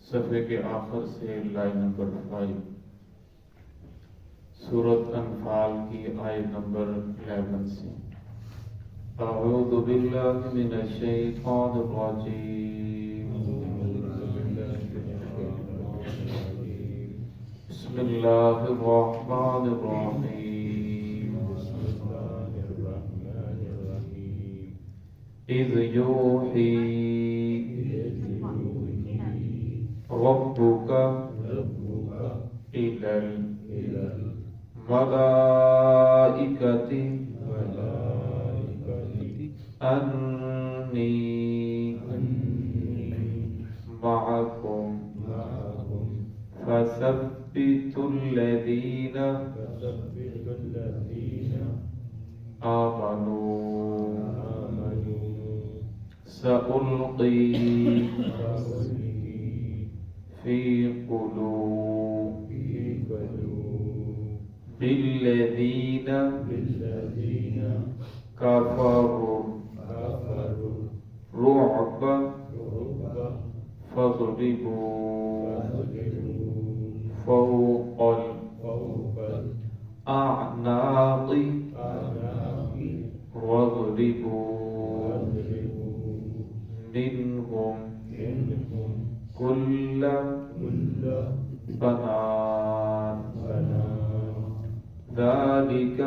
صفحے کے آخر سے لائن نمبر 5، سورۃ انفال کی آیت نمبر 11 سے۔ اعوذ باللہ من الشیطان الرجیم، بسم اللہ الرحمن الرحیم، اذ یوحی ربک الی الملائکۃ انی معکم فثبتوا الذین آمنوا سألقی فی قلوب الذین کفروا رعب فاضربوا فوق الأعناق واضربوا منهم كل بنان ذلك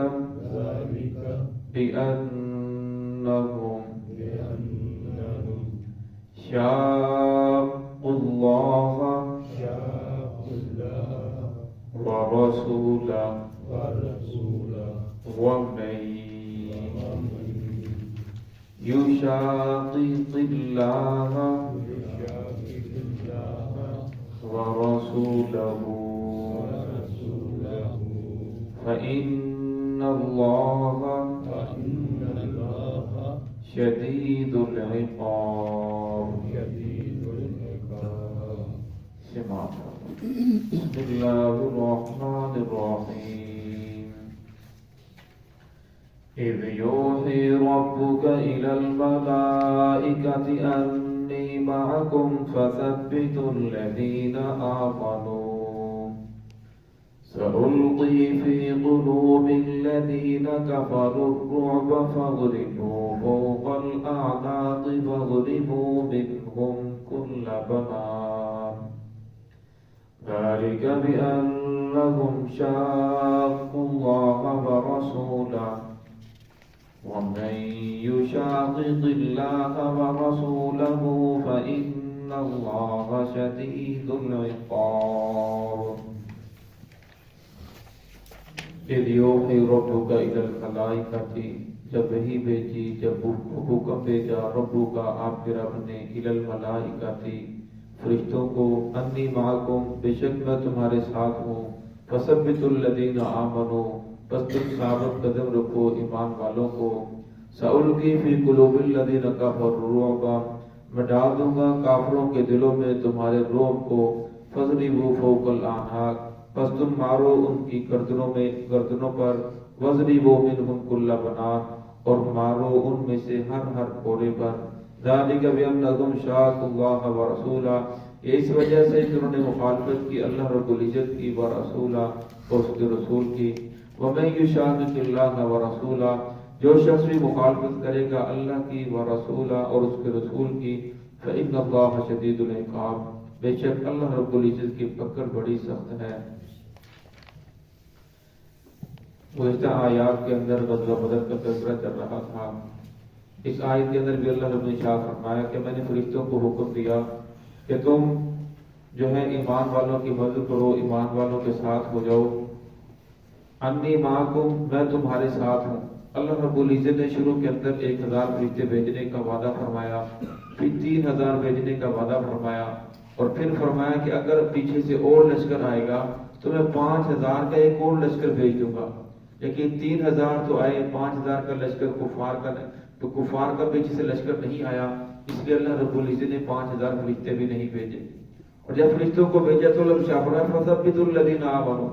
بأنهم شاقوا الله ورسوله ومن يشاقق الله ورسوله فإن الله شديد العقاب۔ بسم اللہ الرحمن الرحیم، اذ یوحی ربک الی الملائکۃ انی معکم فثبتوا الذین آمنوا سألقی فی قلوب الذین کفروا الرعب فاضربوا فوق الأعناق واضربوا منهم كل بنان ذلك بأنهم شاقوا الله ورسوله ومن يشاقق الله ورسوله فإن الله شديد العقاب۔ اذ یوحی ربک الی الملائکۃ، جب وحی بھیجی، جب حکم بھیجا ربو کا آپ کے رب نے، الی الملائکۃ فرشتوں کو، انی معکم بے شک میں تمہارے ساتھ ہوں، فثبتوا الذین آمنوا بس تم ثابت قدم رکھو ایمان والوں کو، سألقی فی قلوب الذین کفروا الرعب میں ڈال دوں گا کافروں کے دلوں میں تمہارے رعب کو، فاضربوا فوق الأعناق پس تم مارو ان کی گردنوں پر، واضربوا منہم کل بنان اور مارو ان میں سے ہر کوڑے پر، ذالک بأنہم شاقوا اللہ ورسولہ یہ اس وجہ سے کہ انہوں نے مخالفت کی اللہ رب العزت کی ورسولہ اور اس کے رسول کی، ومن یشاقق اللہ ورسولہ جو شخص بھی مخالفت کرے گا اللہ کی ورسولہ اور اس کے رسول کی، فإن اللہ شدید العقاب بے شک اللہ رب العزت کی پکڑ بڑی سخت ہے۔ گزشتہ آیات کے اندر غزوہ بدر کا تذکرہ چل رہا تھا۔ اس آیت کے اندر بھی اللہ رب نے ارشاد فرمایا کہ میں نے فرشتوں کو حکم دیا کہ تم جو ہے ایمان والوں کی مدد کرو، ایمان والوں کے ساتھ ہو جاؤ، انی معکم میں تمہارے ساتھ ہوں۔ اللہ رب العزت نے شروع کے اندر 1000 فرشتے بھیجنے کا وعدہ فرمایا، پھر 3000 بھیجنے کا وعدہ فرمایا، اور پھر فرمایا کہ اگر پیچھے سے اور لشکر آئے گا تو میں 5000 کا ایک اور لشکر بھیج دوں گا، لیکن 3000 تو آئے، 5000 کا لشکر کفار کا پیچھے سے لشکر نہیں آیا، اس لیے اللہ رب العزت نے 5000 فرشتے بھی نہیں بھیجے۔ اور جب فرشتوں کو بھیجا تو اللہ شاپرا فثبتوا الذین آمنوا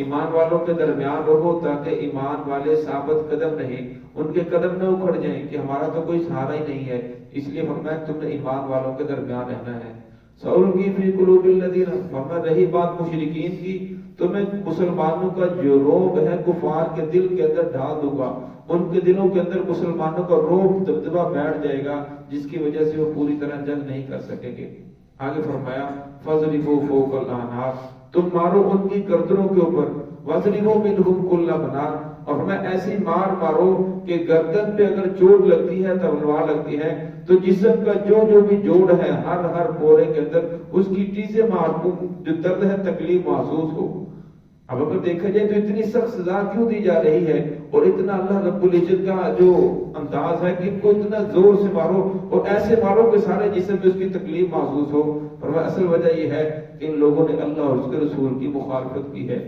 ایمان والوں کے درمیان رہو تاکہ ایمان والے ثابت قدم رہیں، ان کے قدم نہ اکھڑ جائیں کہ ہمارا تو کوئی سہارا ہی نہیں ہے، اس لیے فرمایا تم نے ایمان والوں کے درمیان رہنا ہے۔ سألقی فی قلوب الذین، فرمایا رہی بات مشرکین کی تو میں مسلمانوں کا جو روب ہے کفار کے دل کے اندر ڈال دوں گا، ان کے دلوں کے اندر مسلمانوں کا روب دبدبہ بیٹھ جائے گا، جس کی وجہ سے وہ پوری طرح جنگ نہیں کر سکیں گے۔ آگے فرمایا فَضْرِبُوا فَوْقَ الْأَعْنَاقِ، تم مارو ان کی گردنوں کے اوپر، وَضْرِبُوا مِنْهُمْ كُلَّ بَنَانٍ، اور ہمیں ایسی مار مارو کہ گردن پہ اگر چوٹ لگتی ہے، تلوار لگتی ہے، تو جسم کا جو بھی جوڑ ہے ہر پورے کے اندر اس کی ٹیزیں مار، جو درد ہے تکلیف محسوس ہو۔ اب اگر دیکھا جائے تو اتنی سخت سزا کیوں دی جا رہی ہے، اور اتنا اللہ رب العزت کا جو انداز ہے کہ ان کو اتنا زور سے مارو اور ایسے مارو کہ سارے جسم میں اس کی تکلیف محسوس ہو؟ فرمایا اصل وجہ یہ ہے کہ ان لوگوں نے اللہ اور اس کے رسول کی مخالفت کی ہے۔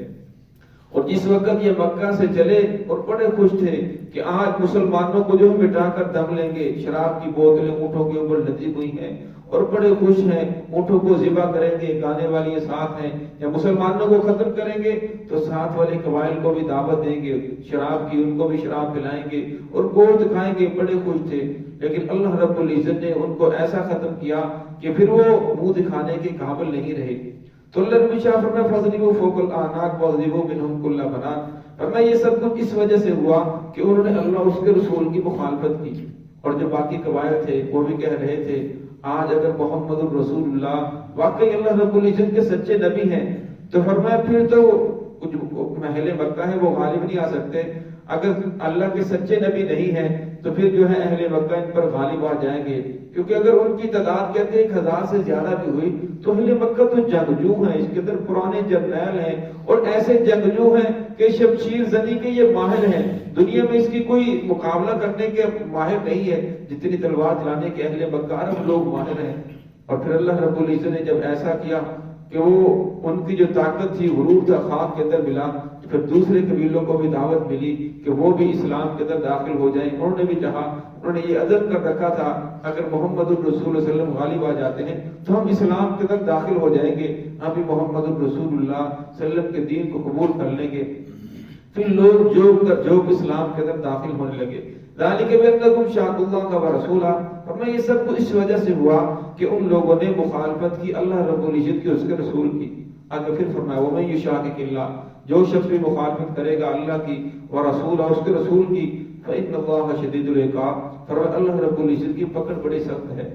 اور جس وقت یہ مکہ سے چلے اور بڑے خوش تھے کہ آج مسلمانوں کو جو مٹا کر دم لیں گے، شراب کی بوتلیں اونٹوں کے اوپر لدی ہوئی ہیں اور بڑے خوش ہیں، اونٹوں کو ذبح کریں گے، گانے والی ساتھ ہیں، یا مسلمانوں کو ختم کریں گے تو ساتھ والے قبائل کو بھی دعوت دیں گے شراب کی، ان کو بھی شراب پلائیں گے اور گوشت کھائیں گے، بڑے خوش تھے۔ لیکن اللہ رب العزت نے ان کو ایسا ختم کیا کہ پھر وہ منہ دکھانے کے قابل نہیں رہے۔ تو اللہ رب شاہ فرمایا فَضْرِبُوا فَوْقَ الْأَعْنَاقِ وَاضْرِبُوا مِنْهُمْ كُلَّ بَنَانٍ، فرمایا یہ سب کچھ اس وجہ سے ہوا کہ انہوں نے اللہ اس کے رسول کی مخالفت کی۔ اور جو باقی قبائل تھے وہ بھی کہہ رہے تھے آج اگر محمد الرسول اللہ واقعی اللہ رب العزت کے سچے نبی ہیں تو فرمایا پھر تو کچھ محل مکہ ہے وہ غالب نہیں آ سکتے، اگر اللہ کے سچے نبی نہیں ہیں تو پھر جو ہے اہل مکہ ان پر غالب آ جائیں گے، کیونکہ اگر ان کی تعداد کہتے ہیں 1000 سے زیادہ بھی ہوئی تو اہل مکہ تو جنگجو ہیں، اس کے اندر پرانے جرنیل ہیں اور ایسے جنگجو ہیں کہ شمشیر زنی کے یہ ماہر ہیں، دنیا میں اس کی کوئی مقابلہ کرنے کے ماہر نہیں ہے جتنی تلوار چلانے کے اہل مکہ عرب لوگ ماہر ہیں۔ اور پھر اللہ رب العزت نے جب ایسا کیا کہ وہ ان کی جو طاقت تھی، غرور تھا، خاک کے اندر ملا، پھر دوسرے قبیلوں کو بھی دعوت ملی کہ وہ بھی اسلام کے اندر داخل ہو جائیں۔ انہوں نے بھی چاہا، انہوں نے یہ عزم کر رکھا تھا اگر محمد الرسول صلی اللہ علیہ وسلم غالب آ جاتے ہیں تو ہم اسلام کے اندر داخل ہو جائیں گے، ہم بھی محمد الرسول اللہ صلی اللہ علیہ وسلم کے دین کو قبول کر لیں گے۔ پھر لوگ جوگ اسلام کے اندر داخل ہونے لگے۔ ذالک بانکم شاقوا اللہ ورسولہ، فرمایا یہ سب کچھ اس وجہ سے ہوا کہ ان لوگوں نے مخالفت کی اللہ رب العزت کی، اس کے رسول کی۔ آگے پھر فرمایا ومن یشاقق اللہ، جو شخص بھی مخالفت کرے گا اللہ کی ورسولہ، اس کے رسول کی، فإن اللہ شدید العقاب، فرمایا اللہ رب العزت کی پکڑ بڑی سخت ہے۔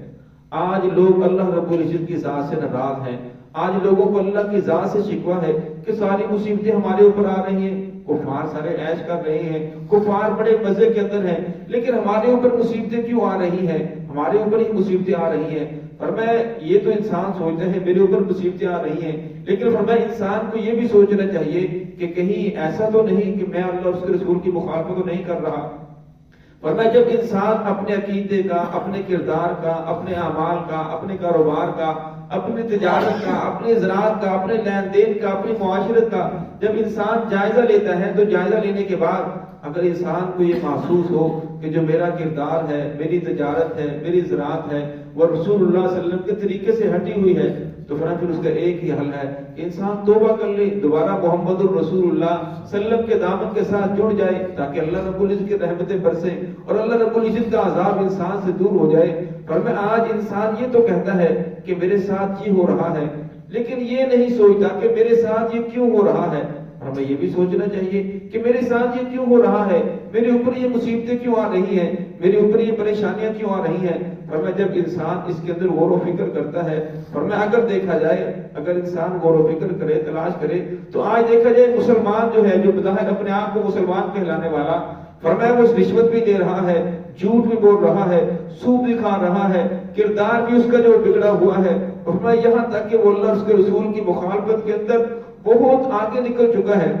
آج لوگ اللہ رب العزت کی ذات سے ناراض ہیں، آج لوگوں کو اللہ کی ذات سے شکوہ ہے کہ ساری مصیبتیں ہمارے اوپر آ رہی ہیں، کفار سارے عیش کر رہے ہیں، کفار بڑے مزے کے اندر ہیں، لیکن ہمارے اوپر مصیبتیں کیوں آ رہی ہیں، ہمارے اوپر ہی مصیبتیں آ رہی ہیں۔ فرمایا یہ تو انسان سوچتے ہیں میرے اوپر مصیبتیں آ رہی ہیں، لیکن فرمایا انسان کو یہ بھی سوچنا چاہیے کہ کہیں ایسا تو نہیں کہ میں اللہ اس کے رسول کی مخالفت تو نہیں کر رہا۔ فرمایا جب انسان اپنے عقیدے کا، اپنے کردار کا، اپنے اعمال کا، اپنے کاروبار کا، اپنی تجارت کا، اپنی زراعت کا، اپنے لین دین کا، اپنی معاشرت کا جب انسان جائزہ لیتا ہے تو جائزہ لینے کے بعد اگر انسان کو یہ محسوس ہو کہ جو میرا کردار ہے، میری تجارت ہے، میری زراعت ہے وہ رسول اللہ صلی اللہ علیہ وسلم کے طریقے سے ہٹی ہوئی ہے، تو پھر اس کا ایک ہی حل ہے کہ انسان توبہ کر لے، دوبارہ محمد الرسول اللہ صلی اللہ علیہ وسلم کے دامن کے ساتھ جڑ جائے تاکہ اللہ رب العزت کی رحمتیں برسیں اور اللہ رب العزت کا عذاب انسان سے دور ہو جائے۔ فرمایا آج انسان یہ تو کہتا ہے کہ میرے ساتھ یہ ہو رہا ہے، لیکن یہ نہیں سوچتا کہ میرے ساتھ یہ کیوں ہو رہا ہے۔ ہمیں یہ بھی سوچنا چاہیے کہ میرے ساتھ یہ کیوں ہو رہا ہے، میرے اوپر یہ مصیبتیں کیوں آ رہی ہیں، میرے اوپر یہ پریشانیاں کیوں آ رہی ہیں۔ فرمایا جب انسان اس کے اندر غور و فکر کرتا ہے، فرمایا اگر دیکھا جائے، اگر انسان غور و فکر کرے، تلاش کرے، تو آج دیکھا جائے مسلمان جو ہے، جو بظاہر اپنے آپ کو مسلمان کہلانے والا، فرمایا وہ رشوت بھی دے رہا ہے، جھوٹ بھی بول رہا ہے، سود بھی کھا رہا ہے، کردار بھی اس کا جو بگڑا ہوا ہے، فرمایا یہاں تک کہ وہ اللہ اس کے رسول کی مخالفت کے اندر بہت آگے نکل چکا ہے۔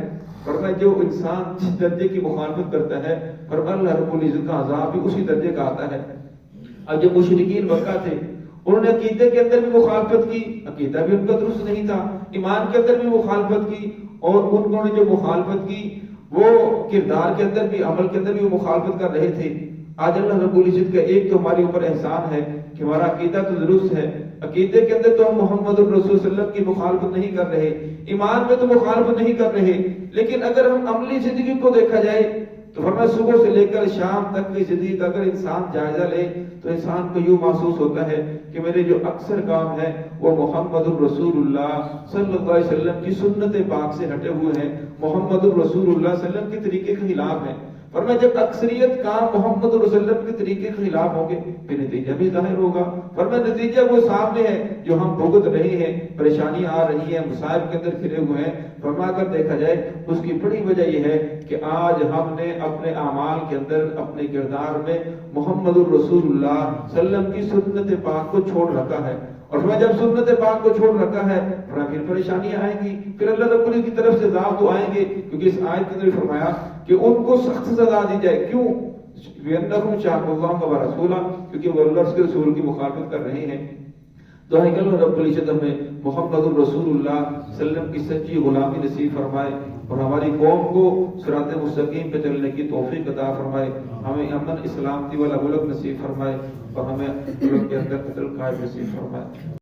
فرمایا جو انسان جس درجے کی مخالفت کرتا ہے، فرمایا اللہ رب العزت کا عذاب بھی اسی درجے کا آتا ہے۔ اب جو مشرکین مکہ تھے انہوں نے عقیدے کے اندر بھی مخالفت کی، عقیدہ بھی ان کا درست نہیں تھا، ایمان کے اندر بھی مخالفت کی، اور انہوں نے جو مخالفت کی وہ کردار کے اندر بھی، عمل کے اندر بھی وہ مخالفت کر رہے تھے۔ آج اللہ رب العزت کا ایک تو ہمارے اوپر احسان ہے کہ ہمارا عقیدہ تو درست ہے، عقیدے کے اندر تو ہم محمد الرسول صلی اللہ علیہ وسلم کی مخالفت نہیں کر رہے، ایمان میں تو مخالفت نہیں کر رہے، لیکن اگر ہم عملی زندگی کو دیکھا جائے تو فرمایا صبح سے لے کر شام تک کی زندگی کا اگر انسان جائزہ لے تو انسان کو یوں محسوس ہوتا ہے کہ میرے جو اکثر کام ہے وہ محمد الرسول اللہ صلی اللہ علیہ وسلم کی سنت پاک سے ہٹے ہوئے ہیں، محمد الرسول اللہ صلی اللہ علیہ وسلم کے طریقے کے خلاف ہیں۔ فرمایا جب اکثریت کام محمد رسول اللہ کے طریقے کے خلاف ہوں گے پھر نتیجہ بھی ظاہر ہوگا۔ فرمایا نتیجہ وہ سامنے ہے جو ہم بھگت رہے ہیں، پریشانی آ رہی ہے، مصائب کے اندر گھرے ہوئے ہیں۔ فرما کر دیکھا جائے اس کی بڑی وجہ یہ ہے کہ آج ہم نے اپنے اعمال کے اندر، اپنے کردار میں محمد الرسول اللہ صلی اللہ علیہ وسلم کی سنت پاک کو چھوڑ رکھا ہے، اور میں جب سنت پاک کو چھوڑ رکھا ہے پھر پریشانیاں آئیں گی، پھر اللہ رب العزت کی طرف سے عذاب تو آئیں گے، کیونکہ اس آیت کے اندر فرمایا کہ ان کو سخت سزا دی جائے۔ کیوں؟ بِأَنَّهُمْ شَاقُوا اللَّهَ وَرَسُولَهُ، کیونکہ وہ اللہ کے رسول کی مخالفت کر رہے ہیں۔ تو ہے کہ اللہ رب العزت ہمیں محمد الرسول اللہ صلی اللہ علیہ وسلم کی سچی غلامی نصیب فرمائے، اور ہماری قوم کو صراط مستقیم پہ چلنے کی توفیق عطا فرمائے، ہمیں امن اسلامتی والا ملک نصیب فرمائے، اور ہمیں ملک کے اندر قتل قائم نصیب فرمائے۔